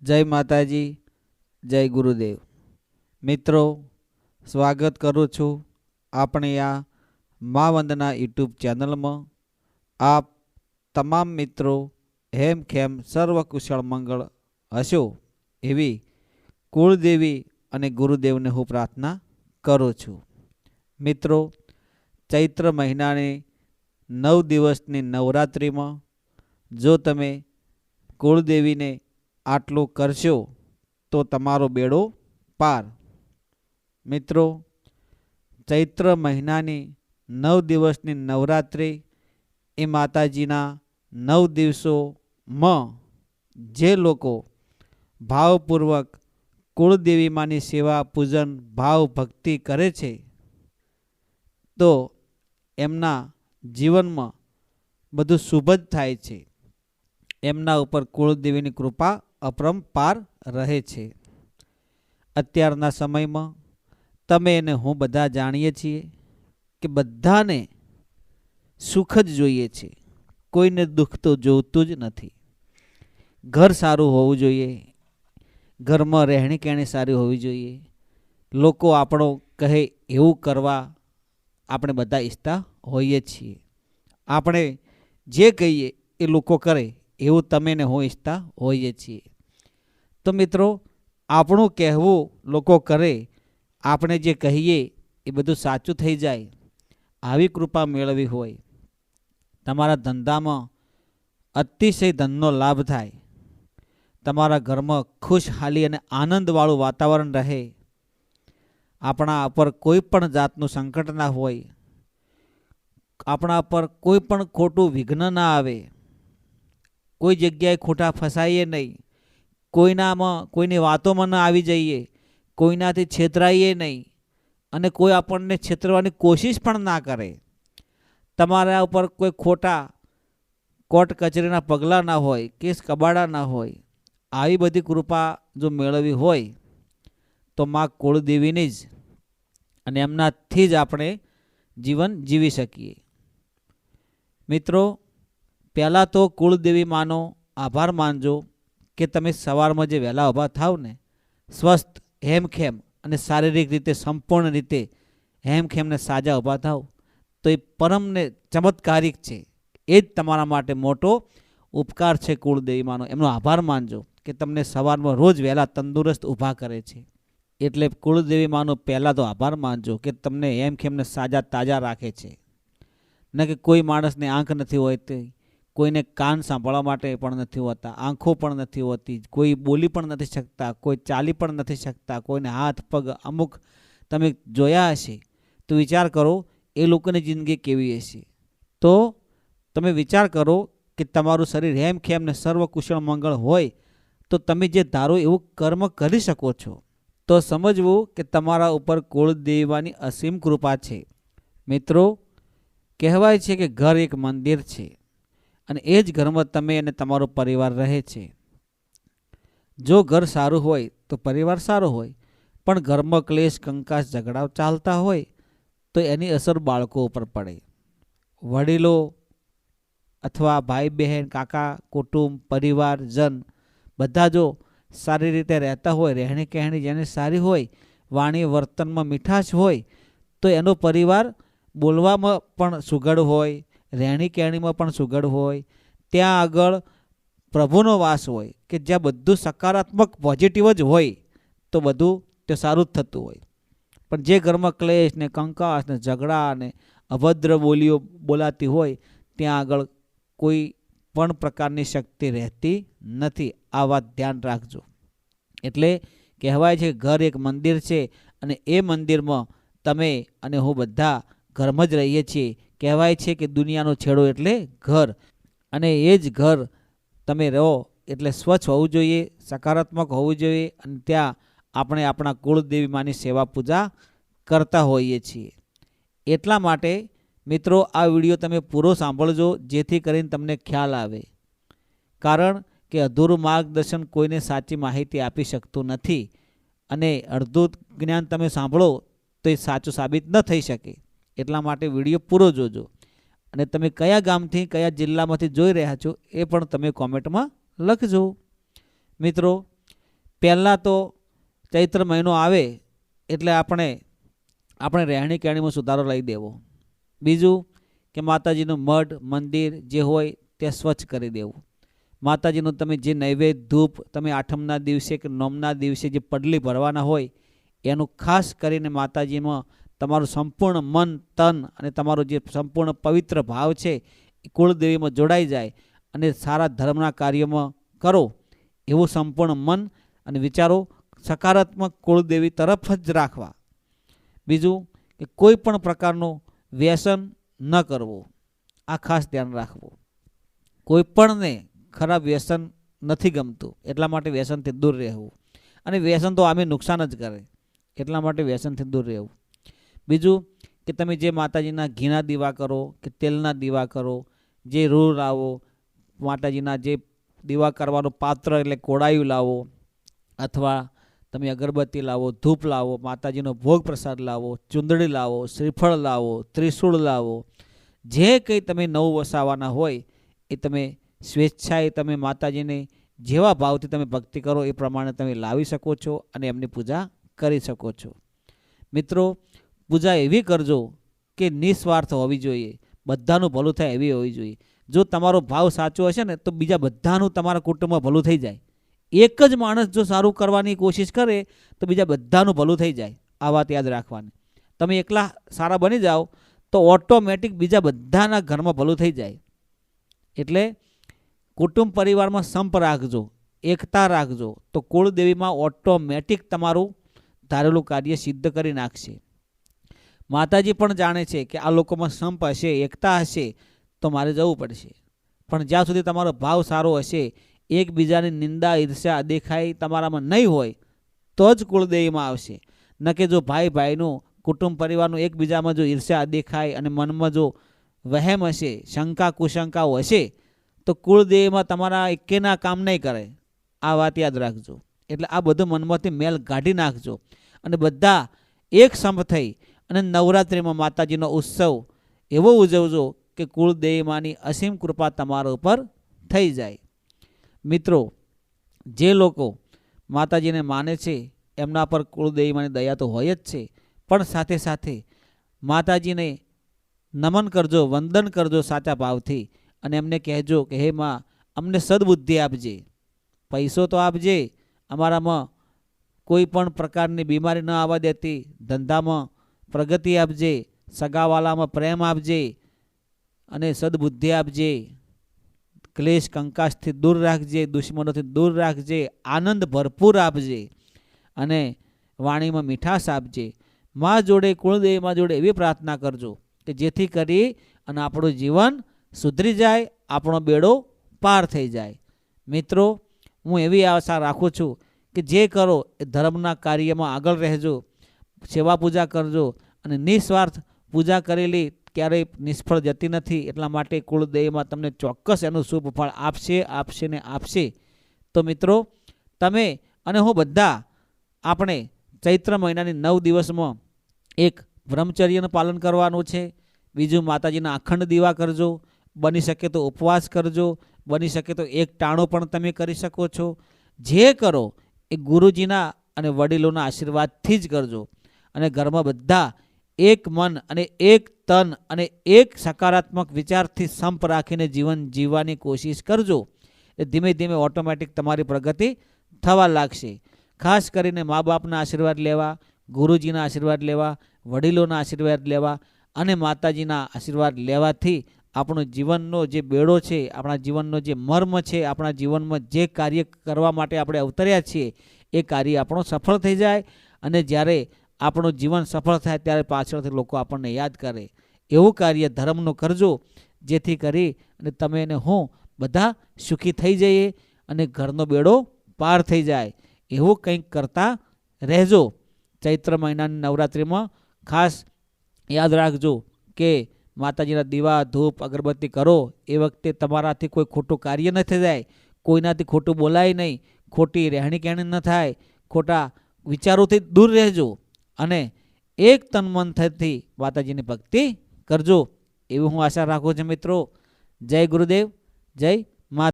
જય માતાજી, જય ગુરુદેવ। મિત્રો, સ્વાગત કરું છું આપણી આ મા વંદના યુટ્યુબ ચેનલમાં। આપ તમામ મિત્રો હેમ ખેમ સર્વ કુશળ મંગળ હશો એવી કુળદેવી અને ગુરુદેવને હું પ્રાર્થના કરું છું। મિત્રો, ચૈત્ર મહિનાની 9 દિવસની નવરાત્રિમાં જો તમે કુળદેવીને આટલું કરશો તો તમારો બેડો પાર। મિત્રો, ચૈત્ર મહિનાની 9 દિવસની નવરાત્રિ એ માતાજીના 9 દિવસોમાં જે લોકો ભાવપૂર્વક કુળદેવી માની સેવા પૂજન ભાવ ભક્તિ કરે છે તો એમના જીવનમાં બધું શુભ જ થાય છે। એમના ઉપર કુળદેવીની કૃપા અપરંપાર રહે છે। અત્યારના સમયમાં તમે અને હું બધા જાણીએ છીએ કે બધાને સુખ જ જોઈએ છે, કોઈને દુઃખ તો જોતું જ નથી। ઘર સારું હોવું જોઈએ, ઘરમાં રહેણી કહેણી સારી હોવી જોઈએ, લોકો આપણો કહે એવું કરવા આપણે બધા ઈચ્છતા હોઈએ છીએ। આપણે જે કહીએ એ લોકો કરે એવું તમે ને હું ઈચ્છતા હોઈએ છીએ। તો મિત્રો, આપણું કહેવું લોકો કરે, આપણે જે કહીએ એ બધું સાચું થઈ જાય, આવી કૃપા મેળવી હોય, તમારા ધંધામાં અતિશય ધનનો લાભ થાય, તમારા ઘરમાં ખુશહાલી અને આનંદવાળું વાતાવરણ રહે, આપણા પર કોઈ પણ જાતનું સંકટ ના હોય, આપણા પર કોઈ પણ ખોટું વિઘ્ન ના આવે, કોઈ જગ્યાએ ખોટા ફસાઈએ નહીં, કોઈની વાતોમાં ન આવી જઈએ, કોઈનાથી છેતરાઈએ નહીં અને કોઈ આપણને છેતરવાની કોશિશ પણ ના કરે, તમારા ઉપર કોઈ ખોટા કોર્ટ કચેરીના પગલાં ના હોય, કેસ કબાડા ના હોય, આવી બધી કૃપા જો મેળવી હોય તો મા કુળદેવીની જ અને એમનાથી જ આપણે જીવન જીવી શકીએ। મિત્રો, પહેલાં તો કુળદેવી માનો આભાર માનજો કે તમે સવારમાં જે વહેલા ઊભા થાવ ને, સ્વસ્થ હેમખેમ અને શારીરિક રીતે સંપૂર્ણ રીતે હેમખેમ ને સાજા ઊભા થાવ તો એ પરમને ચમત્કારિક છે। એ જ તમારા માટે મોટો ઉપકાર છે કુળદેવી માનો, એમનો આભાર માનજો કે તમને સવારમાં રોજ વહેલા તંદુરસ્ત ઊભા કરે છે। એટલે કુળદેવી માનો પહેલાં તો આભાર માનજો કે તમને હેમખેમને સાજા તાજા રાખે છે। ન કે કોઈ માણસને આંખ નથી હોતી, કોઈને કાન સાંભળવા માટે પણ નથી હોતા, આંખો પણ નથી હોતી, કોઈ બોલી પણ નથી શકતા, કોઈ ચાલી પણ નથી શકતા, કોઈને હાથ પગ અમુક તમે જોયા હશે તો વિચાર કરો એ લોકોની જિંદગી કેવી હશે। તો તમે વિચાર કરો કે તમારું શરીર હેમખેમ ને સર્વ કુશળ મંગળ હોય તો તમે જે ધારો એવું કર્મ કરી શકો છો। તો સમજવું કે તમારા ઉપર કુળદેવીની અસીમ કૃપા છે। મિત્રો, કહેવાય છે કે ઘર એક મંદિર છે અને એ જ ઘરમાં તમે અને તમારો પરિવાર રહે છે। જો ઘર સારું હોય તો પરિવાર સારો હોય, પણ ઘરમાં ક્લેશ કંકાસ ઝઘડાઓ ચાલતા હોય તો એની અસર બાળકો ઉપર પડે। વડીલો અથવા ભાઈ બહેન કાકા કુટુંબ પરિવારજન બધા જો સારી રીતે રહેતા હોય, રહેણી કહેણી જેની સારી હોય, વાણી વર્તનમાં મીઠાશ હોય તો એનો પરિવાર બોલવામાં પણ સુઘડ હોય, રહેણી કહેણીમાં પણ સુઘડ હોય, ત્યાં આગળ પ્રભુનો વાસ હોય કે જ્યાં બધું સકારાત્મક પોઝિટિવ જ હોય તો બધું તે સારું જ થતું હોય। પણ જે ઘરમાં ક્લેશ ને કંકાસ ને ઝઘડા ને અભદ્ર બોલીઓ બોલાતી હોય ત્યાં આગળ કોઈ પણ પ્રકારની શક્તિ રહેતી નથી। આ વાત ધ્યાન રાખજો। એટલે કહેવાય છે કે ઘર એક મંદિર છે અને એ મંદિરમાં તમે અને હું બધા ઘરમાં જ રહીએ છીએ। કહેવાય છે કે દુનિયાનો છેડો એટલે ઘર, અને એ જ ઘર તમે રહો એટલે સ્વચ્છ હોવું જોઈએ, સકારાત્મક હોવું જોઈએ અને ત્યાં આપણે આપણા કુળદેવી માની સેવા પૂજા કરતા હોઈએ છીએ। એટલા માટે મિત્રો, આ વિડીયો તમે પૂરો સાંભળજો જેથી કરીને તમને ખ્યાલ આવે, કારણ કે અધૂરું માર્ગદર્શન કોઈને સાચી માહિતી આપી શકતું નથી અને અડધું જ્ઞાન તમે સાંભળો તો એ સાચું સાબિત ન થઈ શકે। એટલા માટે વિડીયો પૂરો જોજો અને તમે કયા ગામથી કયા જિલ્લામાંથી જોઈ રહ્યા છો એ પણ તમે કોમેન્ટમાં લખજો। મિત્રો, પહેલાં તો ચૈત્ર મહિનો આવે એટલે આપણે રહેણી કહેણીમાં સુધારો લઈ દેવો. બીજું કે માતાજીનું મઢ મંદિર જે હોય તે સ્વચ્છ કરી દેવું. માતાજીનું તમે જે નૈવેદ્ય ધૂપ તમે આઠમના દિવસે કે નોમના દિવસે જે પડલી ભરવાના હોય એનું ખાસ કરીને માતાજીમાં તમારું સંપૂર્ણ મન તન અને તમારો જે સંપૂર્ણ પવિત્ર ભાવ છે એ કુળદેવીમાં જોડાઈ જાય અને સારા ધર્મના કાર્યોમાં કરો એવું સંપૂર્ણ મન અને વિચારો સકારાત્મક કુળદેવી તરફ જ રાખવા. બીજું કે કોઈ પણ પ્રકારનું વ્યસન ન કરવું, આ ખાસ ધ્યાન રાખવું. કોઈ પણને ખરાબ વ્યસન નથી ગમતું એટલા માટે વ્યસનથી દૂર રહેવું, અને વ્યસન તો આમે નુકસાન જ કરે એટલા માટે વ્યસનથી દૂર રહેવું. બીજું કે તમે જે માતાજીના ઘીના દીવા કરો કે તેલના દીવા કરો, જે રૂ લાવો, માતાજીના જે દીવા કરવાનું પાત્ર એટલે કોડાયું લાવો, અથવા તમે અગરબત્તી લાવો, ધૂપ લાવો, માતાજીનો ભોગ પ્રસાદ લાવો, ચુંદડી લાવો, શ્રીફળ લાવો, ત્રિશૂળ લાવો. જે કંઈ તમે નવું વસાવવાના હોય એ તમે સ્વેચ્છાએ તમે માતાજીને જેવા ભાવથી તમે ભક્તિ કરો એ પ્રમાણે તમે લાવી શકો છો અને એમની પૂજા કરી શકો છો. મિત્રો, પૂજા એવી કરજો કે નિસ્વાર્થ હોવી જોઈએ, બધાનું ભલું થાય એવી હોવી જોઈએ. જો તમારો ભાવ સાચો હશે ને તો બીજા બધાનું તમારા કુટુંબમાં ભલું થઈ જાય. એક જ માણસ જો સારું કરવાની કોશિશ કરે તો બીજા બધાનું ભલું થઈ જાય. આ વાત યાદ રાખવાની. તમે એકલા સારા બની જાઓ તો ઓટોમેટિક બીજા બધાના ઘરમાં ભલું થઈ જાય. એટલે કુટુંબ પરિવારમાં સંપ રાખજો, એકતા રાખજો, તો કુળદેવીમાં ઓટોમેટિક તમારું ધારેલું કાર્ય સિદ્ધ કરી નાખશે. માતાજી પણ જાણે છે કે આ લોકોમાં સંપ હશે, એકતા હશે તો મારે જવું પડશે. પણ જ્યાં સુધી તમારો ભાવ સારો હશે, એકબીજાની નિંદા ઈર્ષ્યા અદેખાઈ તમારામાં નહીં હોય તો જ કુળદેવીમાં આવશે. ન કે જો ભાઈ ભાઈનું કુટુંબ પરિવારનું એકબીજામાં જો ઈર્ષ્યા અદેખાઈ અને મનમાં જો વહેમ હશે, શંકા કુશંકાઓ હશે તો કુળદેવીમાં તમારા એકેના કામ નહીં કરે. આ વાત યાદ રાખજો. એટલે આ બધું મનમાંથી મેલ કાઢી નાખજો અને બધા એક સંપ થઈ અને નવરાત્રિમાં માતાજીનો ઉત્સવ એવો ઉજવજો કે કુળદેવીમાંની અસીમ કૃપા તમારા ઉપર થઈ જાય. મિત્રો, જે લોકો માતાજીને માને છે એમના પર કુળદેવીમાંની દયા તો હોય જ છે, પણ સાથે સાથે માતાજીને નમન કરજો, વંદન કરજો સાચા ભાવથી અને એમને કહેજો કે હે માં, અમને સદબુદ્ધિ આપજે, પૈસો તો આપજે, અમારામાં કોઈ પણ પ્રકારની બીમારી ન આવવા દેતી, ધંધામાં પ્રગતિ આપજે, સગાવાલામાં પ્રેમ આપજે અને સદબુદ્ધિ આપજે, ક્લેશ કંકાસથી દૂર રાખજે, દુશ્મનોથી દૂર રાખજે, આનંદ ભરપૂર આપજે અને વાણીમાં મીઠાશ આપજે. મા જોડે, કુળદેવીમાં જોડે એવી પ્રાર્થના કરજો કે જેથી કરી અને આપણું જીવન સુધરી જાય, આપણો બેડો પાર થઈ જાય. મિત્રો, હું એવી આશા રાખું છું કે જે કરો એ ધર્મના કાર્યમાં આગળ રહેજો, સેવા પૂજા કરજો અને નિસ્વાર્થ પૂજા કરેલી ક્યારેય નિષ્ફળ જતી નથી. એટલા માટે કુળદેવીમાં તમને ચોક્કસ એનું શુભ ફળ આપશે, આપશે ને આપશે. તો મિત્રો, તમે અને હું બધા આપણે ચૈત્ર મહિનાની 9 દિવસમાં એક બ્રહ્મચર્યનું પાલન કરવાનું છે. બીજું, માતાજીના અખંડ દીવા કરજો, બની શકે તો ઉપવાસ કરજો, બની શકે તો એક ટાણો પણ તમે કરી શકો છો. જે કરો એ ગુરુજીના અને વડીલોના આશીર્વાદથી જ કરજો અને ઘરમાં બધા એક મન અને એક તન અને એક સકારાત્મક વિચારથી સંપ રાખીને જીવન જીવવાની કોશિશ કરજો. એ ધીમે ધીમે ઓટોમેટિક તમારી પ્રગતિ થવા લાગશે. ખાસ કરીને મા બાપના આશીર્વાદ લેવા, ગુરુજીના આશીર્વાદ લેવા, વડીલોના આશીર્વાદ લેવા અને માતાજીના આશીર્વાદ લેવાથી આપણો જીવનનો જે બેડો છે, આપણા જીવનનો જે મર્મ છે, આપણા જીવનમાં જે કાર્ય કરવા માટે આપણે અવતર્યા છીએ એ કાર્ય આપણો સફળ થઈ જાય. અને જ્યારે આપણું જીવન સફળ થાય ત્યારે પાછળથી લોકો આપણને યાદ કરે. એવું કાર્ય ધર્મનું કરજો જેથી કરી અને તમે અને હું બધા સુખી થઈ જઈએ અને ઘરનો બેડો પાર થઈ જાય. એવું કંઈક કરતા રહેજો. ચૈત્ર મહિનાની નવરાત્રિમાં ખાસ યાદ રાખજો કે માતાજીના દીવા, ધૂપ, અગરબત્તી કરો એ વખતે તમારાથી કોઈ ખોટું કાર્ય ન થઈ જાય, કોઈનાથી ખોટું બોલાય નહીં, ખોટી રહેણી કહેણી ન થાય, ખોટા વિચારોથી દૂર રહેજો અને એક તન મન થતી માતાજીની ભક્તિ કરજો. એવી હું આશા રાખું છું. મિત્રો, જય ગુરુદેવ, જય